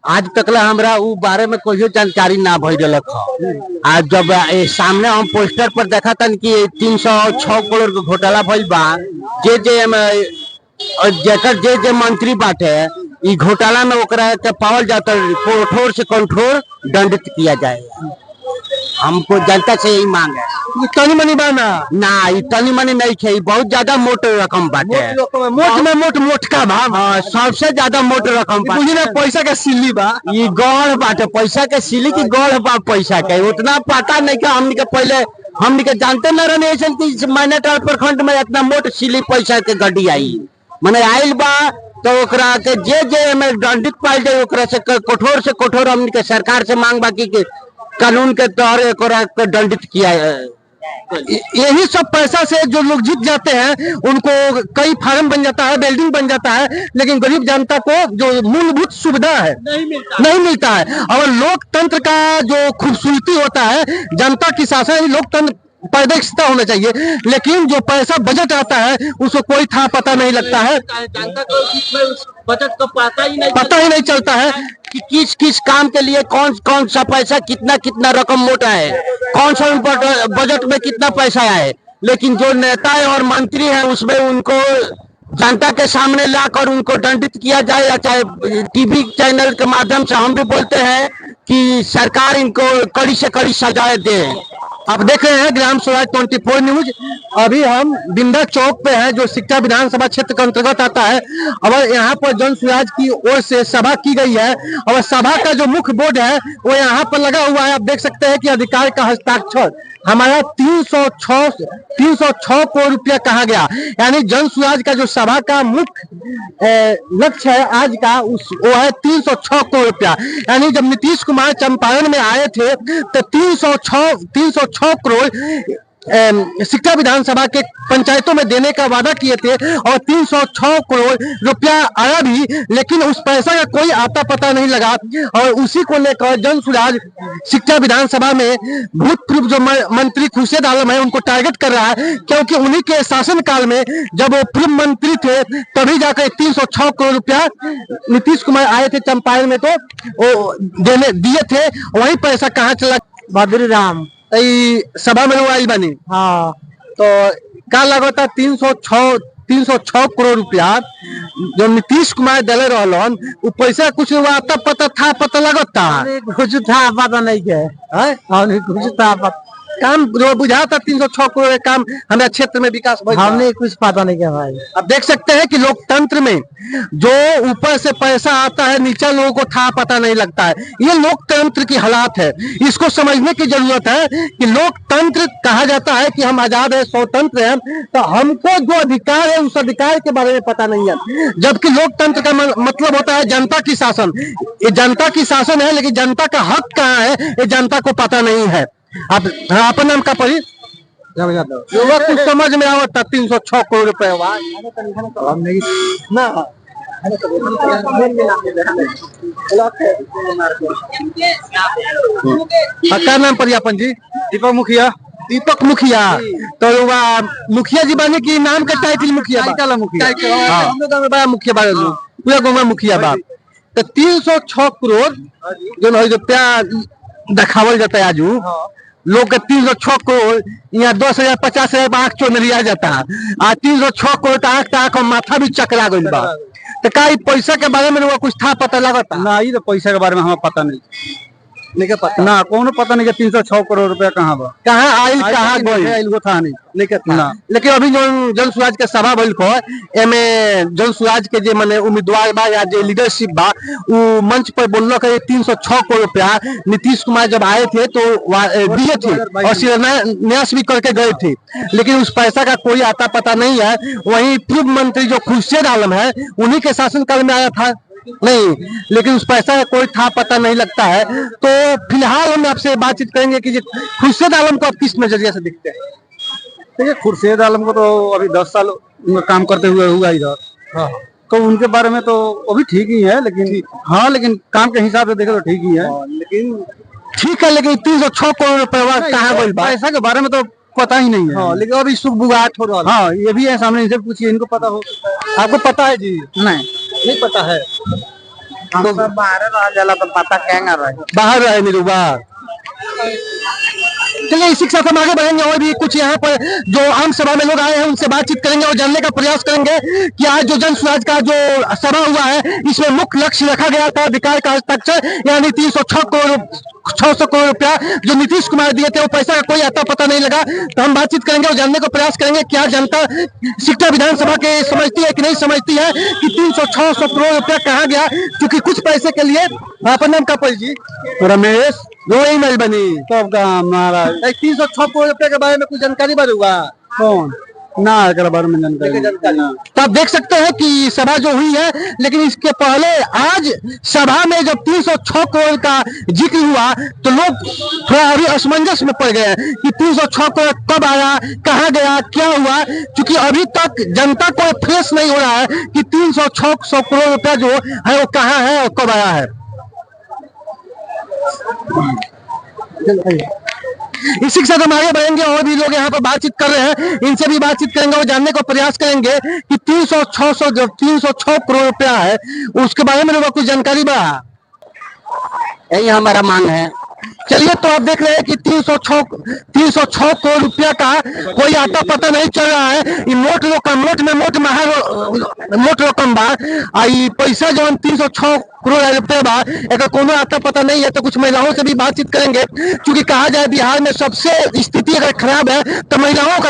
आज तक हमरा उ बारे में कोई जानकारी ना भइल। आज जब सामने हम पोस्टर पर देखा था कि 306 करोड़ के घोटाला भइल बा, जे जे मंत्री बाटे ई घोटाला में ओकरा के पावल जाता, कठोर से कठोर दंडित किया जाएगा। हमको जनता से यही मांग है। तनी मनी बाना ना, तनी मनी नहीं खे, बहुत ज्यादा मोट रकम बाटे। मोट में मोटका बा। हाँ, सबसे ज्यादा मोट रकम बाटे। पैसा के सिल्ली बा, ये गौड़ बाटे। पैसा के सिल्ली की गौड़ बा पैसा के, उतना पता नहीं का। हमनी के पहले हमनी के जानते न रहे कि मैनेटाल प्रखंड में इतना मोट सिल्ली पैसा के गड्डी आई मने आयल बा। तो ओकरा के जे में दंडित पाइल जाए, ओकरा से कठोर से कठोर हमनी के सरकार से मांग बाकी के कानून के तौर दंडित किया है। यही सब पैसा से जो लोग जीत जाते हैं उनको कई फार्म बन जाता है, बिल्डिंग बन जाता है, लेकिन गरीब जनता को जो मूलभूत सुविधा है नहीं मिलता है। और लोकतंत्र का जो खूबसूरती होता है, जनता की शासन, लोकतंत्र पारदर्शिता होना चाहिए, लेकिन जो पैसा बजट आता है उसको कोई था पता नहीं लगता है। जनता को बजट को पता ही नहीं चलता है कि किस किस काम के लिए कौन कौन सा पैसा कितना कितना रकम मोटा है, कौन सा बजट में कितना पैसा है। लेकिन जो नेता है और मंत्री है उसमें उनको जनता के सामने लाकर उनको दंडित किया जाए, या चाहे टीवी चैनल के माध्यम से हम भी बोलते हैं कि सरकार इनको कड़ी से कड़ी सजाएं दे। आप देख रहे हैं ग्राम स्वराज 24 न्यूज। अभी हम बिंदा चौक पे हैं, जो सिकटा विधानसभा क्षेत्र के अंतर्गत आता है। और यहाँ पर जन स्वराज की ओर से सभा की गई है, और सभा का जो मुख्य बोर्ड है वो यहाँ पर लगा हुआ है। आप देख सकते हैं कि अधिकारी का हस्ताक्षर हमारा 306 करोड़ रुपया कहा गया। यानी जन स्वराज का जो सभा का मुख्य लक्ष्य है आज का वो है 306 करोड़ रुपया। यानी जब नीतीश कुमार चंपारण में आए थे तो 306 करोड़ सिकटा विधानसभा के पंचायतों में देने का वादा किए थे, और 306 करोड़ रुपया आया भी, लेकिन उस पैसा का कोई आता पता नहीं लगा। और उसी को लेकर जन स्वराज सिकटा विधानसभा में भूतपूर्व जो मंत्री खुर्शीद आलम है उनको टारगेट कर रहा है, क्योंकि उन्हीं के शासनकाल में जब वो पूर्व मंत्री थे तभी जाकर 306 करोड़ रुपया नीतीश कुमार आए थे चंपारण में तो वो दिए थे। वही पैसा कहाँ चला? बद्री राम सभा में आई बनी। हाँ, तो क्या लगता 306 करोड़ रुपया जो नीतीश कुमार दिले रहलन, वो पैसा कुछ आता पता लगता कुछ था पता नहीं के कुछ था काम जो बुझा था 306 करोड़ काम हमारे क्षेत्र में विकास हमने कुछ पता नहीं किया भाई। अब देख सकते हैं कि लोकतंत्र में जो ऊपर से पैसा आता है नीचे लोगों को था पता नहीं लगता है। ये लोकतंत्र की हालात है, इसको समझने की जरूरत है कि लोकतंत्र कहा जाता है कि हम आजाद है, स्वतंत्र हैं, तो हमको जो अधिकार है उस अधिकार के बारे में पता नहीं है। जबकि लोकतंत्र का मतलब होता है जनता की शासन। ये जनता की शासन है, लेकिन जनता का हक कहाँ है ये जनता को पता नहीं है। आप अपन नाम का पढ़ी कुछ समझ में आवता 306 करोड़ रुपए ना क्या नाम पढ़ी अपन जी? दीपक मुखिया। दीपक मुखिया। तो मुखिया जी बने की नाम का टाइटल मुखिया बड़ा मुखिया पूरा गाँव में मुखिया बा। तो 306 करोड़ जो रुपया दिखावल जाता है आजू लोग के 306 करोड़ यहाँ 10,000 50,000 आँख चोर लिया जाता है। 306 करोड़ आँख और माथा भी चकरा गई बा। तो का पैसा के बारे में कुछ था पता लगता? ना, ये तो पैसा के बारे में हमें पता नहीं पता ना, कौन पता नहीं कि 306 करोड़ रुपया कहाँ बा, कहाँ आयल कहाँ गई वो था नहीं ना। लेकिन अभी जो जन स्वराज के सभा भइल को एमे जन स्वराज के जे माने उम्मीदवार बा या जे लीडरशिप बा वो मंच पर बोललो कि 306 करोड़ रुपया नीतीश कुमार जब आए थे तो दिए थे और शिलान्यास भी करके गए थे, लेकिन उस पैसा का कोई आता पता नहीं है। वहीं पूर्व मंत्री जो खुर्शीद आलम है उन्हीं के शासनकाल में आया था नहीं, लेकिन उस पैसा का कोई था पता नहीं लगता है। तो फिलहाल हम आपसे बातचीत करेंगे कि खुर्शीद आलम को आप किस नजरिए से दिखते हैं? देखिए, खुर्शीद आलम को तो अभी 10 साल काम करते हुए हुआ इधर। हाँ, तो उनके बारे में तो अभी ठीक ही है, लेकिन हाँ, लेकिन काम के हिसाब से देखे तो ठीक ही है। लेकिन ठीक है, लेकिन 306 करोड़ रुपया कहाँ गई? पैसा के बारे में तो पता ही नहीं है। हाँ, लेकिन अभी सुख बुगाट हो रहा है। हाँ, ये भी है सामने, इनसे पूछिए, इनको पता हो। आपको पता है जी? नहीं पता है। तो बाहर रह जाला तो पता क्या रहे बाहर रहे निरुबा। चलिए इसी के साथ हम आगे बढ़ेंगे और भी कुछ यहाँ पर जो आम सभा में लोग आए हैं उनसे बातचीत करेंगे और जानने का प्रयास करेंगे कि आज जो जन सुराज का जो सभा हुआ है इसमें मुख्य लक्ष्य रखा गया था विकास का हस्ताक्षर यानी 306 करोड़ रुपया जो नीतीश कुमार दिए थे वो पैसा का कोई आता पता नहीं लगा। तो हम बातचीत करेंगे और जानने का प्रयास करेंगे क्या जनता सिकटा विधानसभा के समझती है कि नहीं समझती है कि 306 करोड़ रुपया कहाँ गया, क्योंकि कुछ पैसे के लिए आपका नाम का जी रमेश दो ही मेल बनी तब का हमारा 306 करोड़ रुपए के बारे में कुछ जानकारी बढ़ूंगा कौन ना अगर बारे में जानकारी। तो आप देख सकते हैं कि सभा जो हुई है, लेकिन इसके पहले आज सभा में जब 306 करोड़ का जिक्र हुआ तो लोग थोड़ा अभी असमंजस में पड़ गए हैं कि 306 करोड़ कब आया, कहाँ गया, क्या हुआ, क्योंकि अभी तक जनता को फेस नहीं हो रहा है कि 306 करोड़ रुपया जो है वो कहाँ है और कब आया है। इसी के साथ हम आगे बढ़ेंगे और भी लोग यहाँ पर बातचीत कर रहे हैं, इनसे भी बातचीत करेंगे और जानने का प्रयास करेंगे कि 306 करोड़ रुपया है उसके बारे में लोगों को कुछ जानकारी बा। यही हमारा मांग है। चलिए तो आप देख रहे हैं कि 306 करोड़ रुपया का कोई आता पता नहीं चल रहा है। ये मोट रकम बा आ ई पैसा जो 306 करोड़ रुपया बा एक कोनो आता पता नहीं है। तो कुछ महिलाओं से भी बातचीत करेंगे, क्योंकि कहा जाए बिहार में सबसे स्थिति अगर खराब है तो महिलाओं का